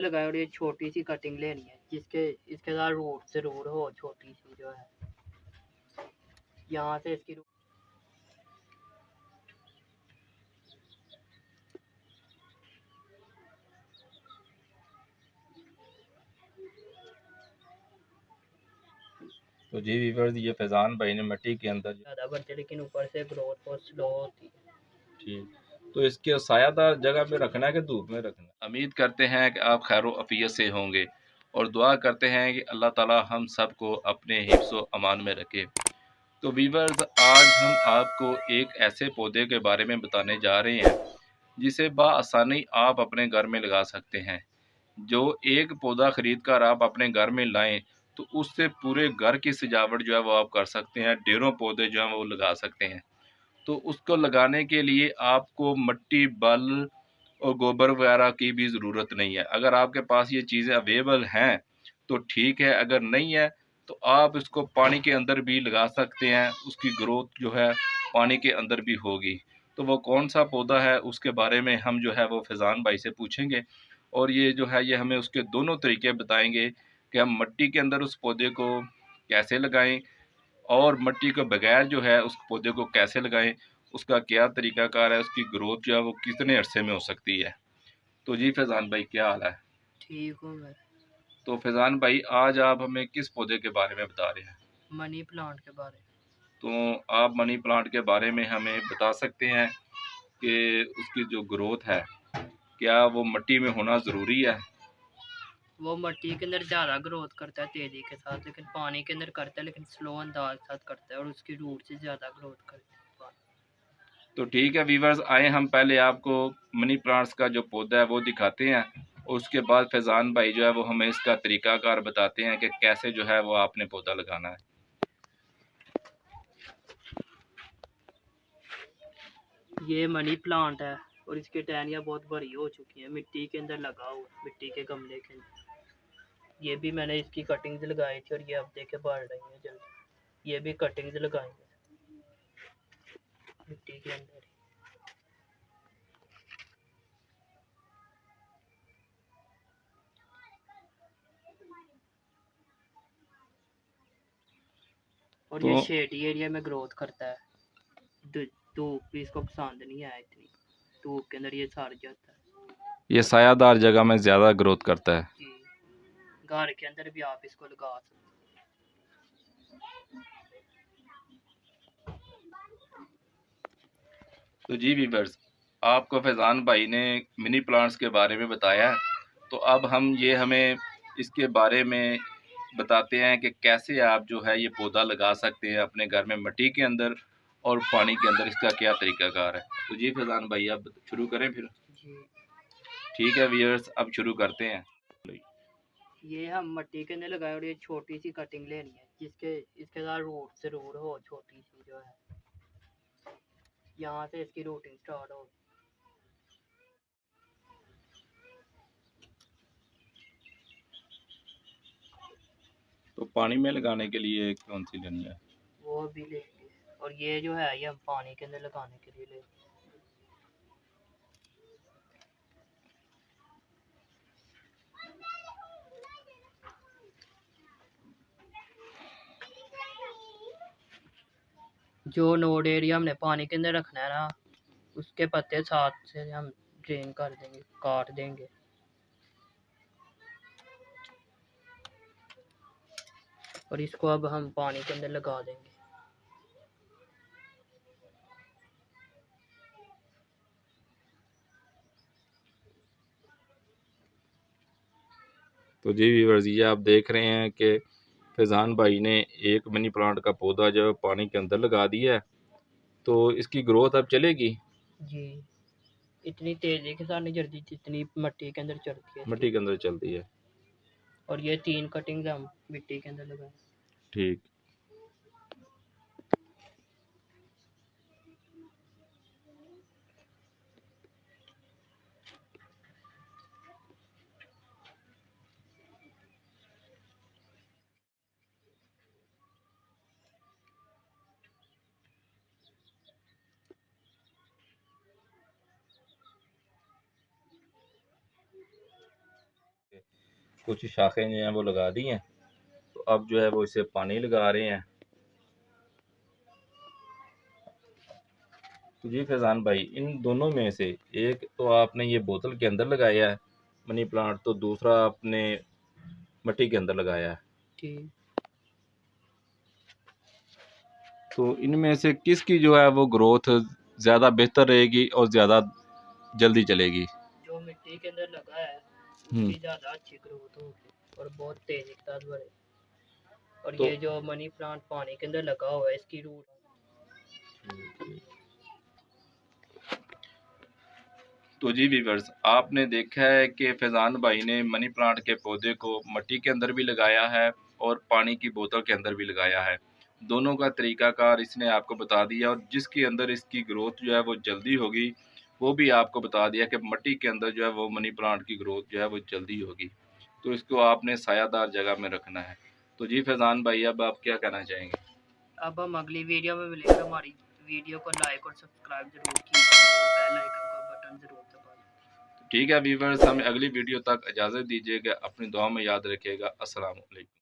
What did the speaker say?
लगाए और ये छोटी सी कटिंग लेनी है जिसके इसके साथ रूट जरूर हो, छोटी सी जो है यहाँ से इसकी तो जी वीवर्स, ये फैज़ान भाई ने मिट्टी के अंदर ज़्यादा बढ़ती है लेकिन ऊपर से ग्रोथ बहुत स्लो होती है। ठीक, तो इसके सायादार जगह पे रखना है कि धूप में रखना है? उम्मीद करते हैं कि आप खैर अफियत से होंगे और दुआ करते हैं कि अल्लाह ताला हम सब को अपने हिफ्ज़ व अमान में रखे। तो वीवर्स, आज हम आपको एक ऐसे पौधे के बारे में बताने जा रहे हैं जिसे बआसानी आप अपने घर में लगा सकते हैं। जो एक पौधा ख़रीद कर आप अपने घर में लाएं तो उससे पूरे घर की सजावट जो है वो आप कर सकते हैं। ढेरों पौधे जो हैं वो लगा सकते हैं। तो उसको लगाने के लिए आपको मिट्टी, बल और गोबर वगैरह की भी ज़रूरत नहीं है। अगर आपके पास ये चीज़ें अवेलेबल हैं तो ठीक है, अगर नहीं है तो आप इसको पानी के अंदर भी लगा सकते हैं। उसकी ग्रोथ जो है पानी के अंदर भी होगी। तो वो कौन सा पौधा है उसके बारे में हम जो है वो फैज़ान भाई से पूछेंगे और ये जो है ये हमें उसके दोनों तरीके बताएंगे कि हम मिट्टी के अंदर उस पौधे को कैसे लगाएं और मिट्टी के बगैर जो है उस पौधे को कैसे लगाएं, उसका क्या तरीकाकार है, उसकी ग्रोथ जो है वो कितने अरसे में हो सकती है। तो जी फैज़ान भाई, क्या हाल है? ठीक हूँ मैं। तो फैज़ान भाई, आज आप हमें किस पौधे के बारे में बता रहे हैं? मनी प्लांट के बारे में। तो आप मनी प्लांट के बारे में हमें बता सकते हैं कि उसकी जो ग्रोथ है, क्या वो मिट्टी में होना ज़रूरी है? वो मिट्टी के अंदर ज़्यादा ग्रोथ करता है तेज़ी के साथ, लेकिन पानी के अंदर करता है लेकिन स्लो अंदाज के साथ करता है और उसकी रूट से ज़्यादा ग्रोथ करता है। तो ठीक है वीवर्स, आए हम पहले आपको मनी प्लांट्स का जो पौधा है वो दिखाते हैं। उसके बाद फैज़ान भाई जो है वो हमें इसका तरीकाकार बताते हैं कि कैसे जो है वो आपने पौधा लगाना है। ये मनी प्लांट है और इसकी टहनियाँ बहुत बड़ी हो चुकी हैं, मिट्टी के अंदर लगा हुआ, मिट्टी के गमले के अंदर। ये भी मैंने इसकी कटिंग्स लगाई थी और ये अब देखे बढ़ रही हैं जल्दी। ये भी कटिंग्स लगाई हैं मिट्टी के अंदर। और तो ये शेडी एरिया में ग्रोथ करता है। धूप भी इसको पसंद नहीं है इतनी, धूप के अंदर ये सड़ जाता है। ये सायादार जगह में ज़्यादा ग्रोथ करता है। जी, घर के अंदर भी आप इसको लगा सकते तो जी वीवर्स, आपको फैज़ान भाई ने मिनी प्लांट्स के बारे में बताया है। तो अब हमें इसके बारे में बताते हैं कि कैसे आप जो है ये पौधा लगा सकते हैं अपने घर में मिट्टी के अंदर और पानी के अंदर, इसका क्या तरीकाकार है। तो जी फैज़ान भाई, अब शुरू करें फिर? जी। ठीक है वीवर्स, अब शुरू करते हैं। ये हम मिट्टी के अंदर लगाए और ये छोटी सी कटिंग लेनी है जिसके इसके साथ रूट जरूर हो, छोटी सी जो है यहाँ से इसकी रूटिंग स्टार्ट हो। तो पानी में लगाने के लिए कौन सी लेनी है? वो भी लेंगे और ये जो है ये हम पानी के अंदर लगाने के लिए लेंगे। जो नोड एरिया हमने पानी के अंदर रखना है ना, उसके पत्ते साथ से हम ड्रेन कर देंगे, काट देंगे। और इसको अब हम पानी के अंदर लगा देंगे। तो जी व्यूअर्स, ये आप देख रहे हैं कि फैज़ान भाई ने एक मनी प्लांट का पौधा जो है पानी के अंदर लगा दिया है। तो इसकी ग्रोथ अब चलेगी? जी, इतनी तेजी के साथ नहीं चलती जितनी मिट्टी के अंदर चलती है इसकी। मिट्टी के अंदर चलती है। और ये 3 कटिंग हम मिट्टी के अंदर लगाए। ठीक। कुछ शाखें जो हैं वो लगा दी हैं। तो अब जो है वो इसे पानी लगा रहे हैं। तो जी फैज़ान भाई, इन दोनों में से एक तो आपने ये बोतल के अंदर लगाया है मनी प्लांट, तो दूसरा आपने मिट्टी के अंदर लगाया है। ठीक। तो इनमें से किसकी जो है वो ग्रोथ ज़्यादा बेहतर रहेगी और ज़्यादा जल्दी चलेगी? जो मिट्टी के अंदर लगा है हम्म। उसकी ज़्यादा अच्छी ग्रोथ होगी और बहुत तेज़ रफ्तार बढ़े। और तो ये जो मनी प्लांट पानी के अंदर लगा हुआ है इसकी रूट। तो जी व्यूअर्स, आपने देखा है कि फैज़ान भाई ने मनी प्लांट के पौधे को मिट्टी के अंदर भी लगाया है और पानी की बोतल के अंदर भी लगाया है। दोनों का तरीकाकार इसने आपको बता दिया, और जिसके अंदर इसकी ग्रोथ जो है वो जल्दी होगी वो भी आपको बता दिया कि मिट्टी के अंदर जो है वो मनी प्लांट की ग्रोथ जो है वो जल्दी होगी। तो इसको आपने सायादार जगह में रखना है। तो जी फैज़ान भाई, अब आप क्या कहना चाहेंगे? अब हम अगली वीडियो में मिलेंगे। हमारी वीडियो को लाइक और सब्सक्राइब जरूर कीजिए और बेल आइकन का बटन जरूर दबाइए। ठीक है व्यूअर्स, हमें अगली वीडियो तक इजाज़त दीजिएगा। अपनी दुआ में याद रखिएगा। अस्सलाम वालेकुम।